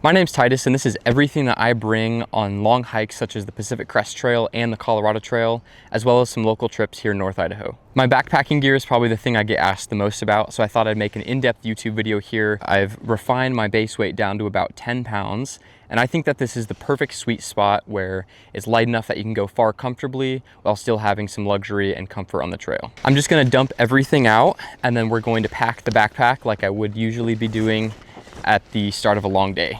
My name's Titus, and this is everything that I bring on long hikes such as the Pacific Crest Trail and the Colorado Trail, as well as some local trips here in North Idaho. My backpacking gear is probably the thing I get asked the most about, so I thought I'd make an in-depth YouTube video here. I've refined my base weight down to about 10 pounds, and I think that this is the perfect sweet spot where it's light enough that you can go far comfortably while still having some luxury and comfort on the trail. I'm just gonna dump everything out, and then we're going to pack the backpack like I would usually be doing at the start of a long day.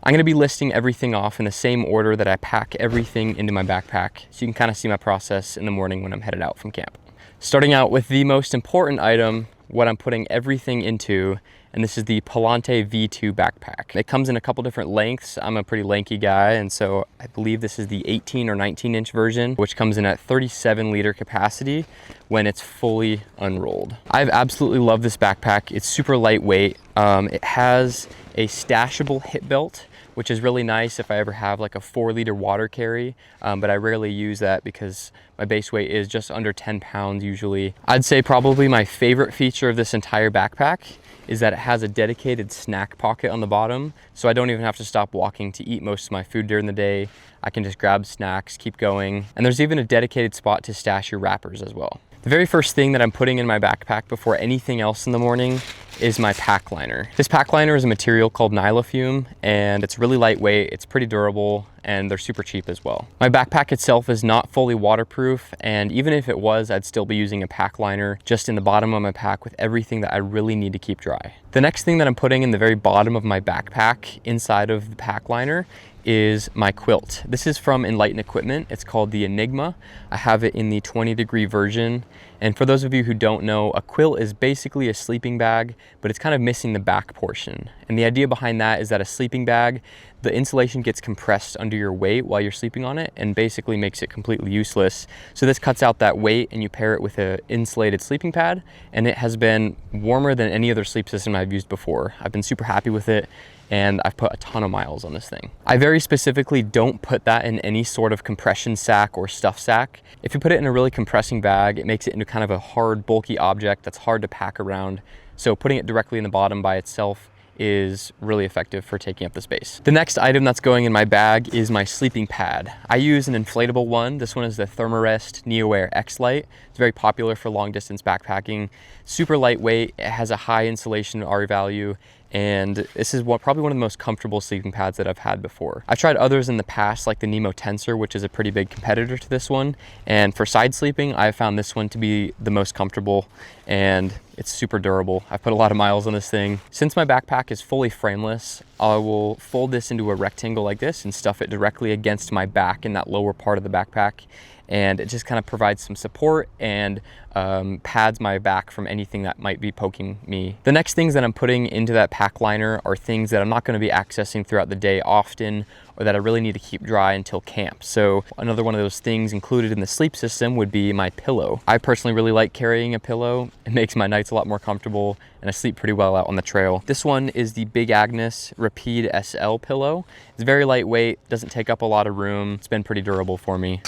I'm gonna be listing everything off in the same order that I pack everything into my backpack, so you can kind of see my process in the morning when I'm headed out from camp. Starting out with the most important item, what I'm putting everything into, and this is the Palante V2 backpack. It comes in a couple different lengths. I'm a pretty lanky guy, and so I believe this is the 18 or 19 inch version, which comes in at 37 liter capacity when it's fully unrolled. I've absolutely loved this backpack. It's super lightweight. It has a stashable hip belt, which is really nice if I ever have like a 4-liter water carry, but I rarely use that because my base weight is just under 10 pounds usually. I'd say probably my favorite feature of this entire backpack is that it has a dedicated snack pocket on the bottom, so I don't even have to stop walking to eat most of my food during the day. I can just grab snacks, keep going, and there's even a dedicated spot to stash your wrappers as well. The very first thing that I'm putting in my backpack before anything else in the morning is my pack liner. This pack liner is a material called Nylofume, and it's really lightweight, it's pretty durable, and they're super cheap as well. My backpack itself is not fully waterproof, and even if it was, I'd still be using a pack liner just in the bottom of my pack with everything that I really need to keep dry. The next thing that I'm putting in the very bottom of my backpack inside of the pack liner is my quilt. This is from Enlighten Equipment. It's called the Enigma. I have it in the 20-degree version. And for those of you who don't know, a quilt is basically a sleeping bag, but it's kind of missing the back portion. And the idea behind that is that a sleeping bag, the insulation gets compressed under your weight while you're sleeping on it and basically makes it completely useless. So this cuts out that weight and you pair it with an insulated sleeping pad, and it has been warmer than any other sleep system I've used before. I've been super happy with it, and I've put a ton of miles on this thing. I very specifically don't put that in any sort of compression sack or stuff sack. If you put it in a really compressing bag, it makes it into kind of a hard, bulky object that's hard to pack around. So putting it directly in the bottom by itself is really effective for taking up the space. The next item that's going in my bag is my sleeping pad. I use an inflatable one. This one is the Thermarest NeoAir X-Lite. It's very popular for long distance backpacking. Super lightweight, it has a high insulation R value, and this is probably one of the most comfortable sleeping pads that I've had before. I've tried others in the past, like the Nemo Tensor, which is a pretty big competitor to this one. And for side sleeping, I found this one to be the most comfortable, and it's super durable. I've put a lot of miles on this thing. Since my backpack is fully frameless, I will fold this into a rectangle like this and stuff it directly against my back in that lower part of the backpack. And it just kind of provides some support and pads my back from anything that might be poking me. The next things that I'm putting into that pack liner are things that I'm not going to be accessing throughout the day often, or that I really need to keep dry until camp. So another one of those things included in the sleep system would be my pillow. I personally really like carrying a pillow. It makes my nights a lot more comfortable, and I sleep pretty well out on the trail. This one is the Big Agnes Rapide SL pillow. It's very lightweight, doesn't take up a lot of room. It's been pretty durable for me.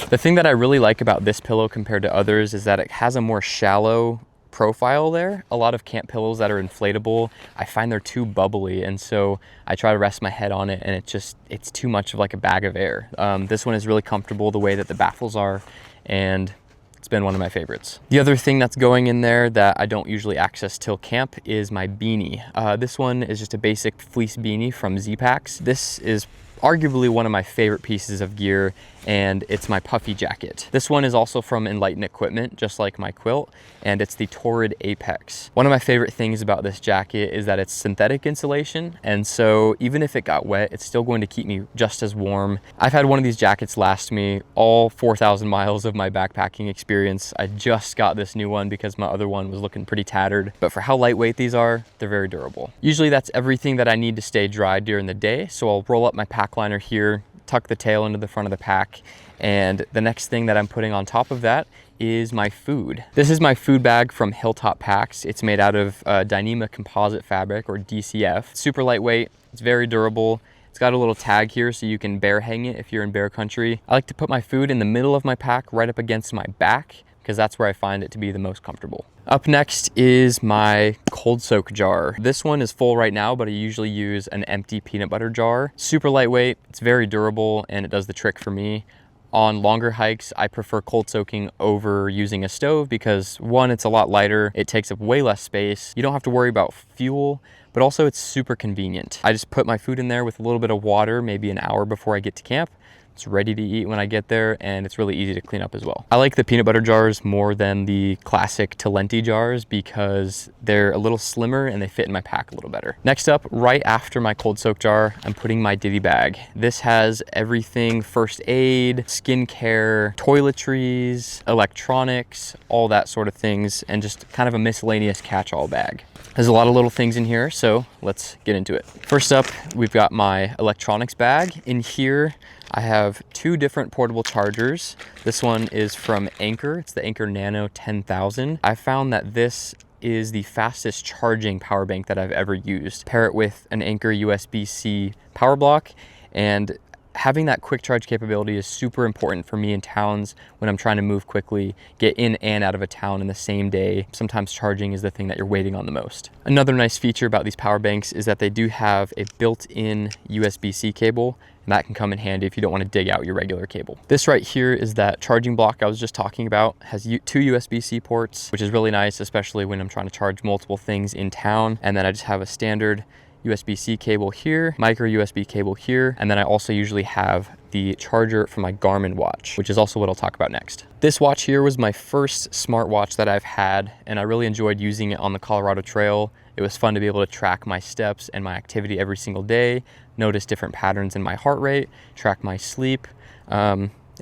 The thing that I really like about this pillow compared to others is that it has a more shallow profile there. A lot of camp pillows that are inflatable, I find they're too bubbly, and so I try to rest my head on it, and it's too much of like a bag of air. This one is really comfortable the way that the baffles are, and it's been one of my favorites. The other thing that's going in there that I don't usually access till camp is my beanie. This one is just a basic fleece beanie from Xpac. This is arguably one of my favorite pieces of gear, and it's my puffy jacket. This one is also from Enlighten Equipment, just like my quilt, and it's the Torrid Apex. One of my favorite things about this jacket is that it's synthetic insulation, and so even if it got wet, it's still going to keep me just as warm. I've had one of these jackets last me all 4,000 miles of my backpacking experience. I just got this new one because my other one was looking pretty tattered, but for how lightweight these are, they're very durable. Usually that's everything that I need to stay dry during the day, so I'll roll up my pack liner here, tuck the tail into the front of the pack, and the next thing that I'm putting on top of that is my food. This is my food bag from Hilltop Packs. It's made out of Dyneema composite fabric, or DCF. Super lightweight, it's very durable. It's got a little tag here so you can bear hang it if you're in bear country. I like to put my food in the middle of my pack right up against my back, because that's where I find it to be the most comfortable. Up next is my cold soak jar. This one is full right now, but I usually use an empty peanut butter jar. Super lightweight, it's very durable, and it does the trick for me. On longer hikes, I prefer cold soaking over using a stove because one, it's a lot lighter, it takes up way less space, you don't have to worry about fuel, but also it's super convenient. I just put my food in there with a little bit of water, maybe an hour before I get to camp. It's ready to eat when I get there, and it's really easy to clean up as well. I like the peanut butter jars more than the classic Talenti jars because they're a little slimmer and they fit in my pack a little better. Next up, right after my cold soak jar, I'm putting my ditty bag. This has everything: first aid, skincare, toiletries, electronics, all that sort of things, and just kind of a miscellaneous catch-all bag. There's a lot of little things in here, so let's get into it. First up, we've got my electronics bag. In here, I have two different portable chargers. This one is from Anker. It's the Anker Nano 10,000. I found that this is the fastest charging power bank that I've ever used. Pair it with an Anker USB-C power block, and having that quick charge capability is super important for me in towns when I'm trying to move quickly, get in and out of a town in the same day. Sometimes charging is the thing that you're waiting on the most. Another nice feature about these power banks is that they do have a built-in USB-C cable, and that can come in handy if you don't want to dig out your regular cable. This right here is that charging block I was just talking about. It has two USB-C ports, which is really nice, especially when I'm trying to charge multiple things in town. And then I just have a standard USB-C cable here, micro USB cable here, and then I also usually have the charger for my Garmin watch, which is also what I'll talk about next. This watch here was my first smartwatch that I've had, and I really enjoyed using it on the Colorado Trail. It was fun to be able to track my steps and my activity every single day, notice different patterns in my heart rate, track my sleep.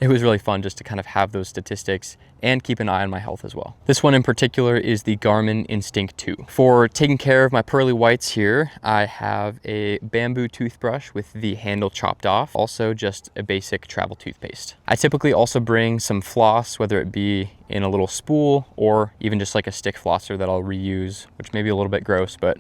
It was really fun just to kind of have those statistics and keep an eye on my health as well. This one in particular is the Garmin Instinct 2. For taking care of my pearly whites here, I have a bamboo toothbrush with the handle chopped off, also just a basic travel toothpaste. I typically also bring some floss, whether it be in a little spool or even just like a stick flosser that I'll reuse, which may be a little bit gross, but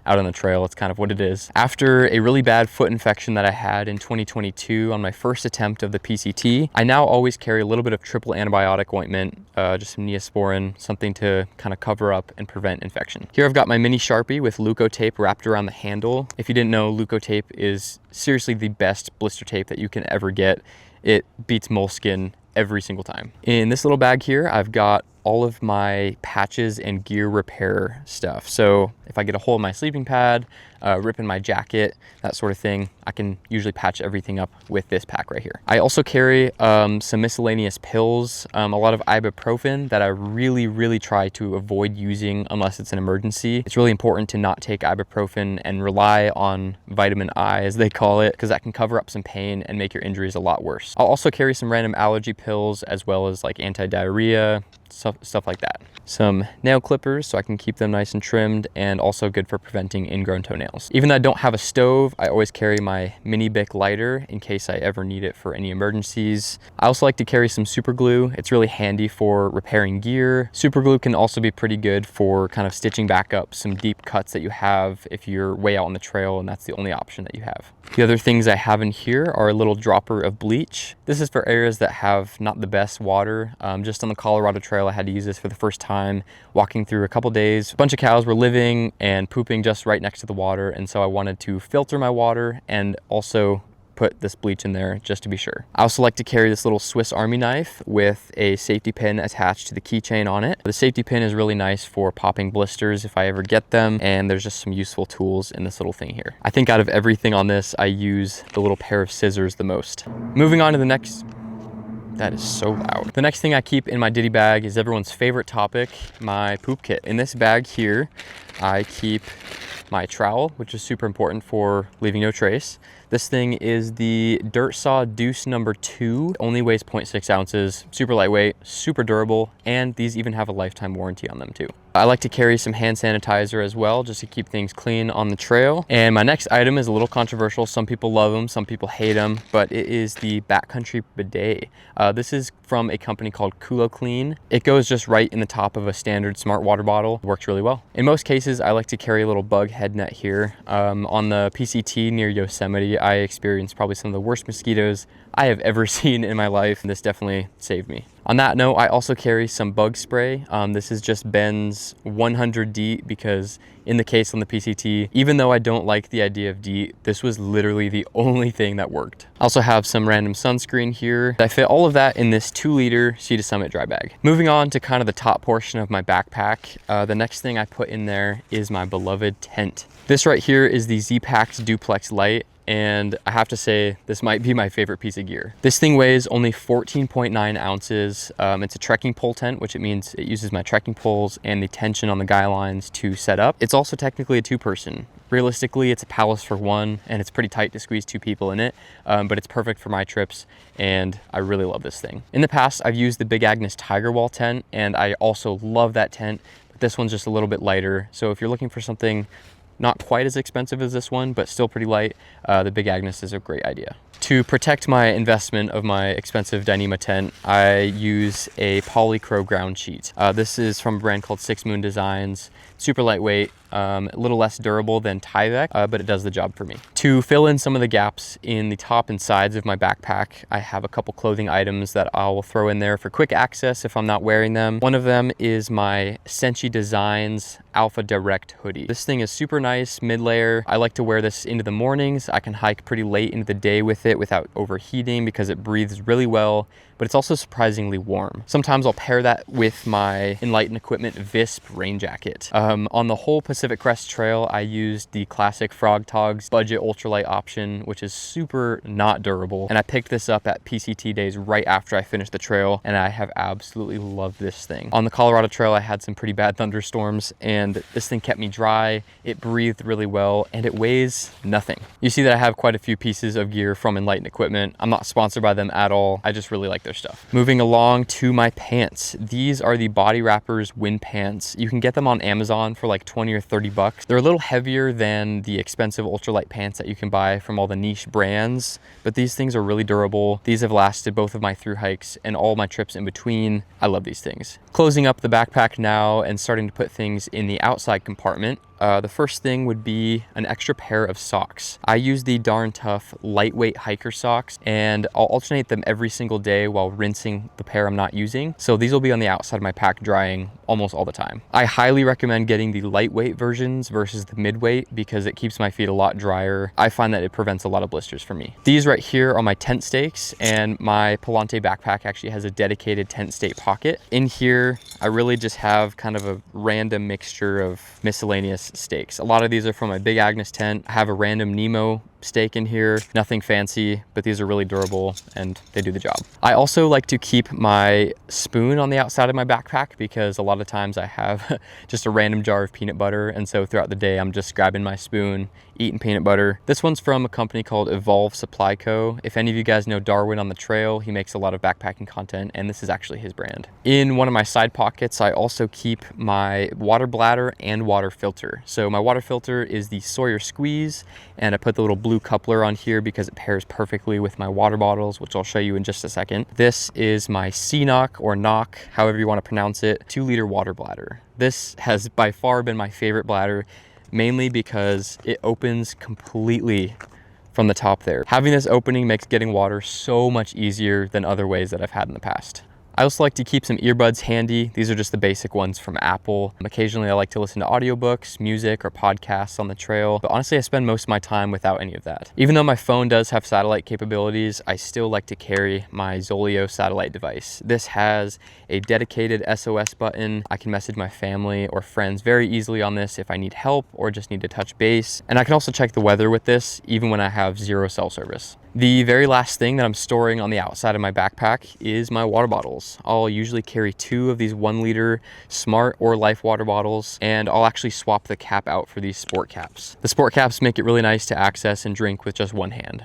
out on the trail, it's kind of what it is. After a really bad foot infection that I had in 2022 on my first attempt of the PCT, I now always carry a little bit of triple antibiotic ointment, just some Neosporin, something to kind of cover up and prevent infection. Here I've got my mini Sharpie with Leuko tape wrapped around the handle. If you didn't know, Leuko tape is seriously the best blister tape that you can ever get. It beats moleskin every single time. In this little bag here, I've got all of my patches and gear repair stuff. So if I get a hole in my sleeping pad, rip in my jacket, that sort of thing, I can usually patch everything up with this pack right here. I also carry some miscellaneous pills, a lot of ibuprofen that I really try to avoid using unless it's an emergency. It's really important to not take ibuprofen and rely on vitamin I, as they call it, because that can cover up some pain and make your injuries a lot worse. I'll also carry some random allergy pills as well as like anti-diarrhea, stuff like that. Some nail clippers so I can keep them nice and trimmed, and also good for preventing ingrown toenails. Even though I don't have a stove, I always carry my mini Bic lighter in case I ever need it for any emergencies. I also like to carry some super glue. It's really handy for repairing gear. Super glue can also be pretty good for kind of stitching back up some deep cuts that you have if you're way out on the trail and that's the only option that you have. The other things I have in here are a little dropper of bleach. This is for areas that have not the best water. Just on the Colorado Trail, I had to use this for the first time, walking through a couple days. A bunch of cows were living and pooping just right next to the water, and so I wanted to filter my water and also put this bleach in there just to be sure. I also like to carry this little Swiss Army knife with a safety pin attached to the keychain on it. The safety pin is really nice for popping blisters if I ever get them, and there's just some useful tools in this little thing here. I think out of everything on this, I use the little pair of scissors the most. Moving on to the next. That is so loud. The next thing I keep in my ditty bag is everyone's favorite topic, my poop kit. In this bag here, I keep my trowel, which is super important for leaving no trace. This thing is the Dirt Saw Deuce number 2, only weighs 0.6 ounces, super lightweight, super durable, and these even have a lifetime warranty on them too. I like to carry some hand sanitizer as well, just to keep things clean on the trail. And my next item is a little controversial. Some people love them, some people hate them, but it is the Backcountry bidet. This is from a company called Kulo Clean. It goes just right in the top of a standard smart water bottle. It works really well. In most cases, I like to carry a little bug head net here. On the PCT near Yosemite, I experienced probably some of the worst mosquitoes I have ever seen in my life, and this definitely saved me. On that note, I also carry some bug spray. This is just Ben's 100 DEET because in the case on the PCT, even though I don't like the idea of DEET, this was literally the only thing that worked. I also have some random sunscreen here. I fit all of that in this 2-liter Sea to Summit dry bag. Moving on to kind of the top portion of my backpack, the next thing I put in there is my beloved tent. This right here is the Xpac Duplex Lite. And I have to say, this might be my favorite piece of gear. This thing weighs only 14.9 ounces. It's a trekking pole tent, which it means it uses my trekking poles and the tension on the guy lines to set up. It's also technically a 2-person. Realistically, it's a palace for 1, and it's pretty tight to squeeze 2 people in it, but it's perfect for my trips, and I really love this thing. In the past, I've used the Big Agnes Tiger Wall tent, and I also love that tent, but this one's just a little bit lighter. So if you're looking for something not quite as expensive as this one, but still pretty light, the Big Agnes is a great idea. To protect my investment of my expensive Dyneema tent, I use a Polycro ground sheet. This is from a brand called 6 Moon Designs. Super lightweight, a little less durable than Tyvek, but it does the job for me. To fill in some of the gaps in the top and sides of my backpack, I have a couple clothing items that I'll throw in there for quick access if I'm not wearing them. One of them is my Senshi Designs Alpha Direct hoodie. This thing is super nice, mid-layer. I like to wear this into the mornings. I can hike pretty late into the day with it without overheating because it breathes really well, but it's also surprisingly warm. Sometimes I'll pair that with my Enlighten Equipment Visp rain jacket. On the whole Pacific Crest Trail, I used the classic Frog Togs budget ultralight option, which is super not durable. And I picked this up at PCT days right after I finished the trail, and I have absolutely loved this thing. On the Colorado Trail, I had some pretty bad thunderstorms, and this thing kept me dry. It breathed really well, and it weighs nothing. You see that I have quite a few pieces of gear from Enlighten Equipment. I'm not sponsored by them at all. I just really like their stuff. Moving along to my pants. These are the Body Wrappers wind pants. You can get them on Amazon for like 20 or 30 bucks. They're a little heavier than the expensive ultralight pants that you can buy from all the niche brands, but these things are really durable. These have lasted both of my thru hikes and all my trips in between. I love these things. Closing up the backpack now and starting to put things in the outside compartment. The first thing would be an extra pair of socks. I use the Darn Tough lightweight hiker socks, and I'll alternate them every single day while rinsing the pair I'm not using. So these will be on the outside of my pack drying almost all the time. I highly recommend getting the lightweight versions versus the midweight because it keeps my feet a lot drier. I find that it prevents a lot of blisters for me. These right here are my tent stakes, and my Palante backpack actually has a dedicated tent stake pocket. In here, I really just have kind of a random mixture of miscellaneous stakes. A lot of these are from my Big Agnes tent. I have a random Nemo stake in here, nothing fancy, but these are really durable and they do the job. I also like to keep my spoon on the outside of my backpack because a lot of times I have just a random jar of peanut butter, and so throughout the day I'm just grabbing my spoon, eating peanut butter. This one's from a company called Evolve Supply Co. If any of you guys know Darwin on the trail, he makes a lot of backpacking content, and this is actually his brand. In one of my side pockets, I also keep my water bladder and water filter. So my water filter is the Sawyer Squeeze, and I put the little blue coupler on here because it pairs perfectly with my water bottles, which I'll show you in just a second. This is my C-Knock or Knock, however you want to pronounce it, 2-liter water bladder. This has by far been my favorite bladder, mainly because it opens completely from the top there. Having this opening makes getting water so much easier than other ways that I've had in the past. I also like to keep some earbuds handy. These are just the basic ones from Apple. Occasionally I like to listen to audiobooks, music, or podcasts on the trail, but honestly I spend most of my time without any of that. Even though my phone does have satellite capabilities, I still like to carry my Zoleo satellite device. This has a dedicated SOS button. I can message my family or friends very easily on this if I need help or just need to touch base. And I can also check the weather with this even when I have 0 cell service. The very last thing that I'm storing on the outside of my backpack is my water bottles. I'll usually carry 2 of these 1-liter Smart or Life water bottles, and I'll actually swap the cap out for these sport caps. The sport caps make it really nice to access and drink with just one hand.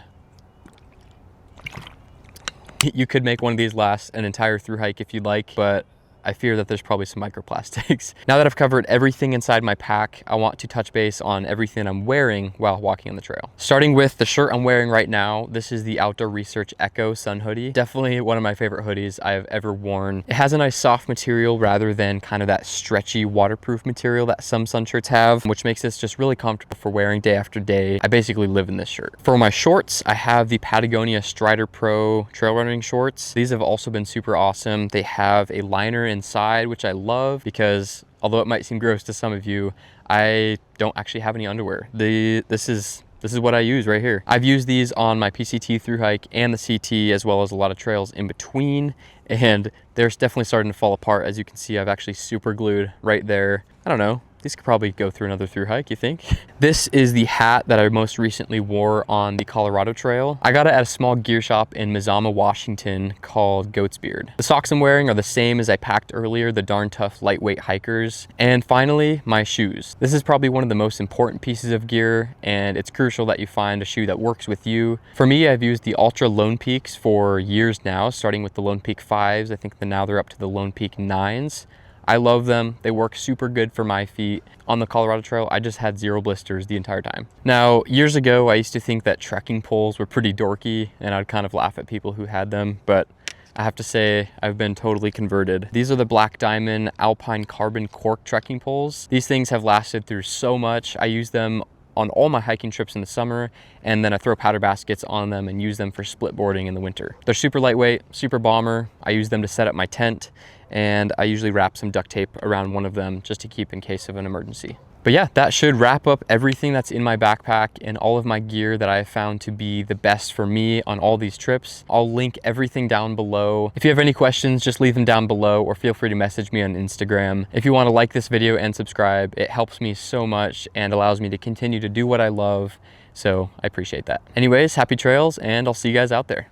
You could make one of these last an entire thru hike if you'd like, but I fear that there's probably some microplastics. Now that I've covered everything inside my pack, I want to touch base on everything I'm wearing while walking on the trail. Starting with the shirt I'm wearing right now, this is the Outdoor Research Echo Sun Hoodie. Definitely one of my favorite hoodies I have ever worn. It has a nice soft material rather than kind of that stretchy waterproof material that some sun shirts have, which makes this just really comfortable for wearing day after day. I basically live in this shirt. For my shorts, I have the Patagonia Strider Pro trail running shorts. These have also been super awesome. They have a liner inside, which I love because although it might seem gross to some of you, I don't actually have any underwear. This is what I use right here. I've used these on my PCT thru hike and the CT, as well as a lot of trails in between, and they're definitely starting to fall apart. As you can see, I've actually super glued right there. I don't know, these could probably go through another thru hike, you think? This is the hat that I most recently wore on the Colorado Trail. I got it at a small gear shop in Mazama, Washington called Goat's Beard. The socks I'm wearing are the same as I packed earlier, the Darn Tough lightweight hikers. And finally, my shoes. This is probably one of the most important pieces of gear, and it's crucial that you find a shoe that works with you. For me, I've used the Ultra Lone Peaks for years now, starting with the Lone Peak 5s. I think now they're up to the Lone Peak 9s. I love them. They work super good for my feet. On the Colorado Trail, I just had 0 blisters the entire time. Now, years ago, I used to think that trekking poles were pretty dorky, and I'd kind of laugh at people who had them, but I have to say I've been totally converted. These are the Black Diamond Alpine Carbon Cork trekking poles. These things have lasted through so much. I use them on all my hiking trips in the summer, and then I throw powder baskets on them and use them for split boarding in the winter. They're super lightweight, super bomber. I use them to set up my tent, and I usually wrap some duct tape around one of them just to keep in case of an emergency. But yeah, that should wrap up everything that's in my backpack and all of my gear that I have found to be the best for me on all these trips. I'll link everything down below. If you have any questions, just leave them down below or feel free to message me on Instagram. If you want to like this video and subscribe, it helps me so much and allows me to continue to do what I love. So I appreciate that. Anyways, happy trails, and I'll see you guys out there.